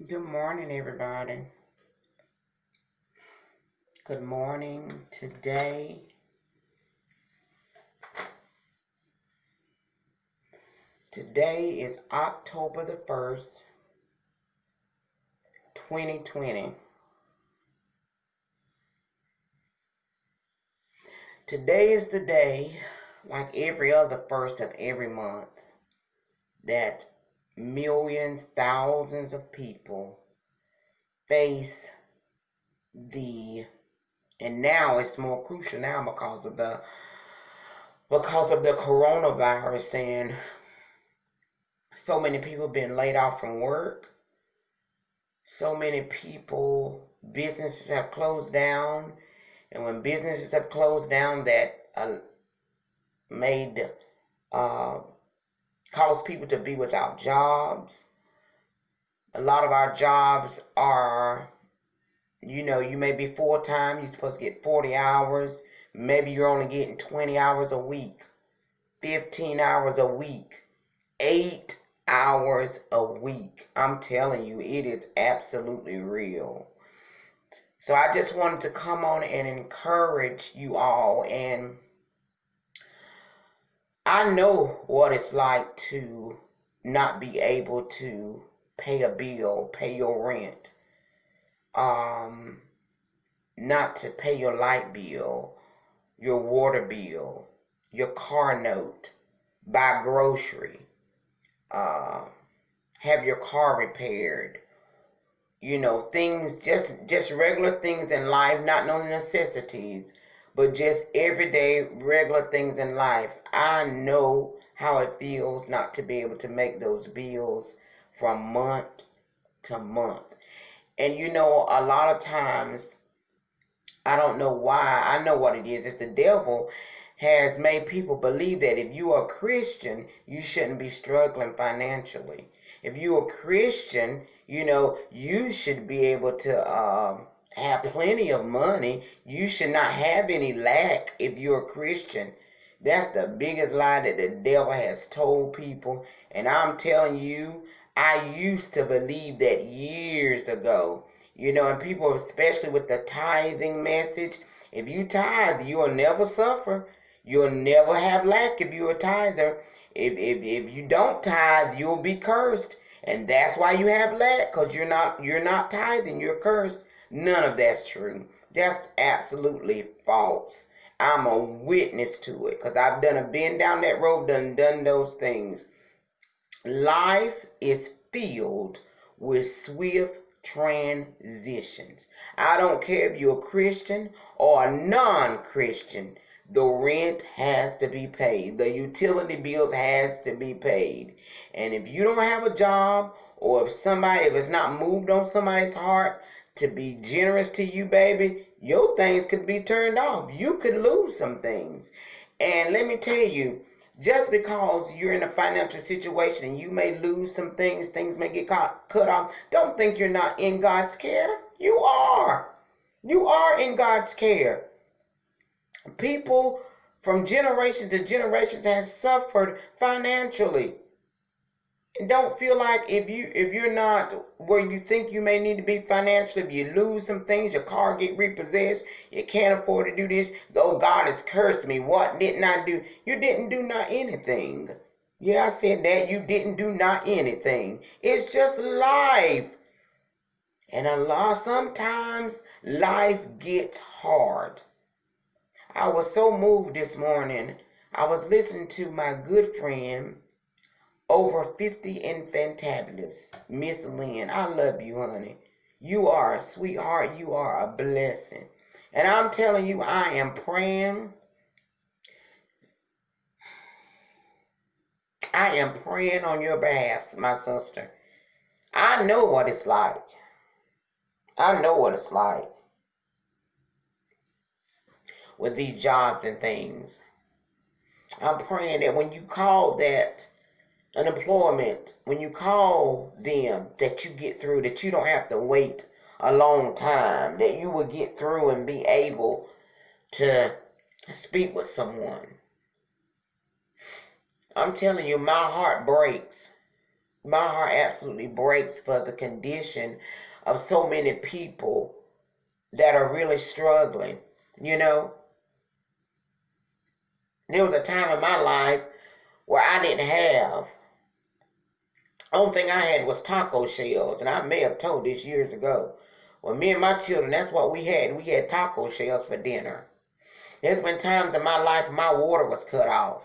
Good morning, everybody. Good morning. Today is October the 1st, 2020. Today is the day, like every other first of every month, that millions, thousands of people face and now it's more crucial now because of the coronavirus, and so many people been laid off from work. So many people, businesses have closed down, and when businesses have closed down, that made uh, caused people to be without jobs. A lot of our jobs are, you may be full time. You're supposed to get 40 hours. Maybe you're only getting 20 hours a week, 15 hours a week, 8 hours a week. I'm telling you, it is absolutely real. So I just wanted to come on and encourage you all. And I know what it's like to not be able to pay a bill, pay your rent, not to pay your light bill, your water bill, your car note, buy grocery, have your car repaired. Things, just regular things in life, not no necessities, but just everyday regular things in life. I know how it feels not to be able to make those bills from month to month. And a lot of times, I don't know why. I know what it is. It's the devil has made people believe that if you are a Christian, you shouldn't be struggling financially. If you're a Christian, you should be able to have plenty of money. You should not have any lack if you're a Christian. That's the biggest lie that the devil has told people. And I'm telling you, I used to believe that years ago. And people, especially with the tithing message, if you tithe, you'll never suffer. You'll never have lack if you're a tither. If you don't tithe, you'll be cursed. And that's why you have lack, because you're not tithing, you're cursed. None of that's true. That's absolutely false. I'm a witness to it, because I've been down that road, done those things. Life is filled with swift transitions. I don't care if you're a Christian or a non-Christian. The rent has to be paid. The utility bills has to be paid. And if you don't have a job, or if it's not moved on somebody's heart to be generous to you, baby, your things could be turned off. You could lose some things. And let me tell you, just because you're in a financial situation and you may lose some things may get cut off, don't think you're not in God's care. You are. You are in God's care. People from generation to generations have suffered financially. And don't feel like if you're not where you think you may need to be financially, if you lose some things, your car get repossessed, you can't afford to do this, oh, God has cursed me, what didn't I do? You didn't do not anything. Yeah, I said that. You didn't do not anything. It's just life. And sometimes life gets hard. I was so moved this morning. I was listening to my good friend, over 50 and fantabulous, Miss Lynn. I love you, honey. You are a sweetheart. You are a blessing. And I'm telling you, I am praying. I am praying on your behalf, my sister. I know what it's like. I know what it's like with these jobs and things. I'm praying that when you call that unemployment, when you call them, that you get through, that you don't have to wait a long time, that you will get through and be able to speak with someone. I'm telling you, my heart breaks My heart absolutely breaks for the condition of so many people that are really struggling. You know, there was a time in my life where I didn't have. Only thing I had was taco shells, and I may have told this years ago. Well, me and my children, that's what we had. We had taco shells for dinner. There's been times in my life my water was cut off.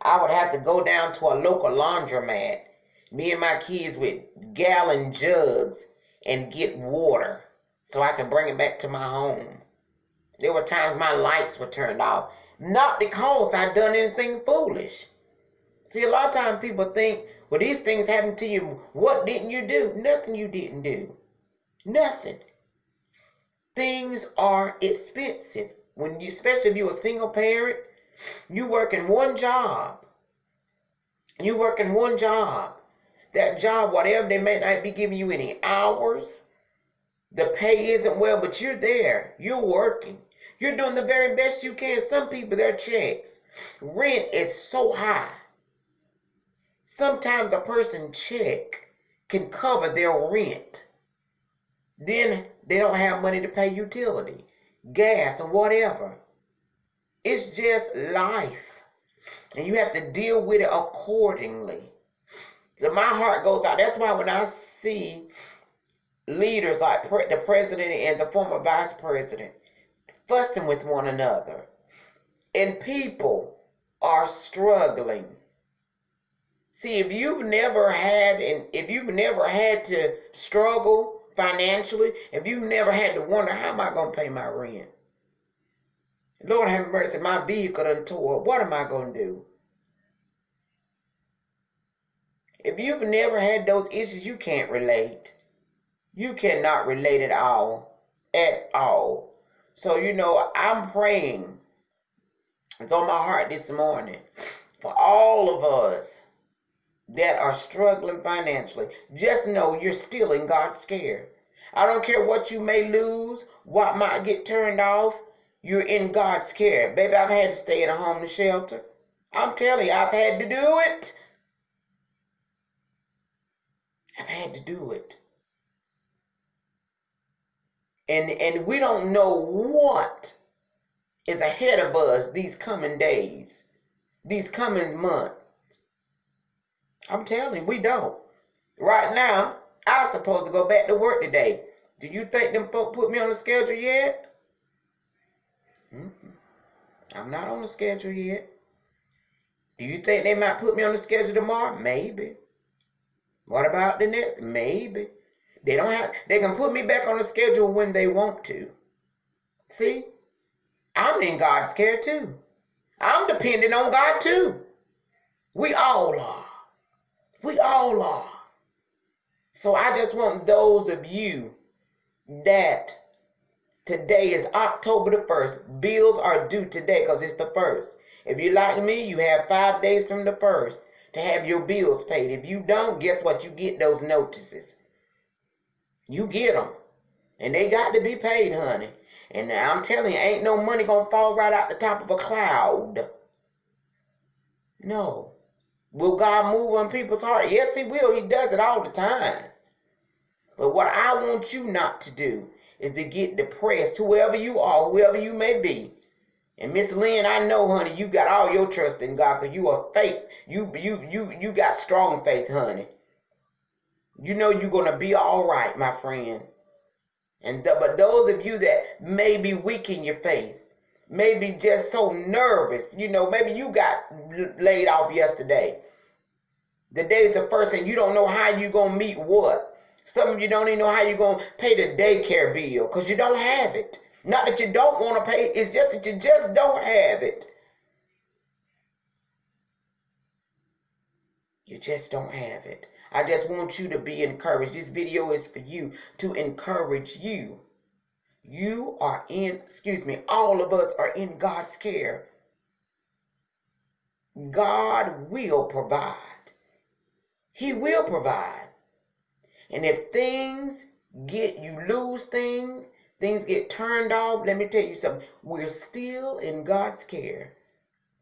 I would have to go down to a local laundromat, me and my kids with gallon jugs, and get water so I could bring it back to my home. There were times my lights were turned off, not because I'd done anything foolish. See, a lot of times people think, well, these things happened to you. What didn't you do? Nothing you didn't do. Nothing. Things are expensive. When you, especially if you're a single parent, you work in one job. You work in one job. That job, whatever, they may not be giving you any hours. The pay isn't well, but you're there. You're working. You're doing the very best you can. Some people, their checks. Rent is so high. Sometimes a person's check can cover their rent. Then they don't have money to pay utility, gas, or whatever. It's just life. And you have to deal with it accordingly. So my heart goes out. That's why when I see leaders like the president and the former vice president fussing with one another, and people are struggling. See, if you've never had to struggle financially, if you've never had to wonder, how am I going to pay my rent? Lord have mercy, my vehicle done tore up. What am I going to do? If you've never had those issues, you can't relate. You cannot relate at all. At all. So, I'm praying. It's on my heart this morning for all of us that are struggling financially. Just know you're still in God's care. I don't care what you may lose, what might get turned off. You're in God's care. Baby, I've had to stay in a homeless shelter. I'm telling you, I've had to do it. I've had to do it. And we don't know what is ahead of us these coming days, these coming months. I'm telling you, we don't. Right now, I'm supposed to go back to work today. Do you think them folk put me on the schedule yet? I'm not on the schedule yet. Do you think they might put me on the schedule tomorrow? Maybe. What about the next? Maybe. They can put me back on the schedule when they want to. See? I'm in God's care too. I'm dependent on God too. We all are. We all are. So I just want those of you that today is October the 1st. Bills are due today because it's the 1st. If you're like me, you have 5 days from the 1st to have your bills paid. If you don't, guess what? You get those notices. You get them. And they got to be paid, honey. And I'm telling you, ain't no money going to fall right out the top of a cloud. No. Will God move on people's heart? Yes, he will. He does it all the time. But what I want you not to do is to get depressed, whoever you are, whoever you may be. And Miss Lynn, I know, honey, you got all your trust in God because you are faith. You got strong faith, honey. You know you're going to be all right, my friend. But those of you that may be weak in your faith, maybe just so nervous, maybe you got laid off yesterday. The day's the 1st and you don't know how you're going to meet what. Some of you don't even know how you're going to pay the daycare bill because you don't have it. Not that you don't want to pay, it's just that you just don't have it. You just don't have it. I just want you to be encouraged. This video is for you, to encourage you. All of us are in God's care. God will provide. He will provide. And if you lose things get turned off, let me tell you something. We're still in God's care.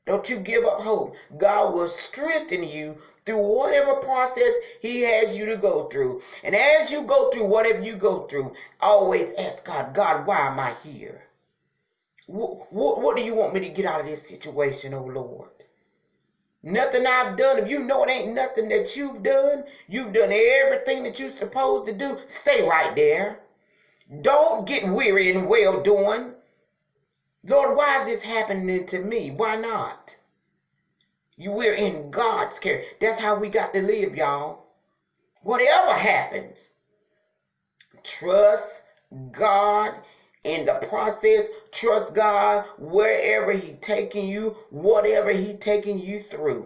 Don't you give up hope. God will strengthen you through whatever process he has you to go through. And as you go through whatever you go through, always ask God, God, why am I here? What do you want me to get out of this situation, oh Lord? Nothing I've done. If you know it ain't nothing that you've done everything that you're supposed to do, stay right there. Don't get weary in well doing. Lord, why is this happening to me? Why not? We're in God's care. That's how we got to live, y'all. Whatever happens, trust God in the process. Trust God wherever he taking you, whatever he taking you through.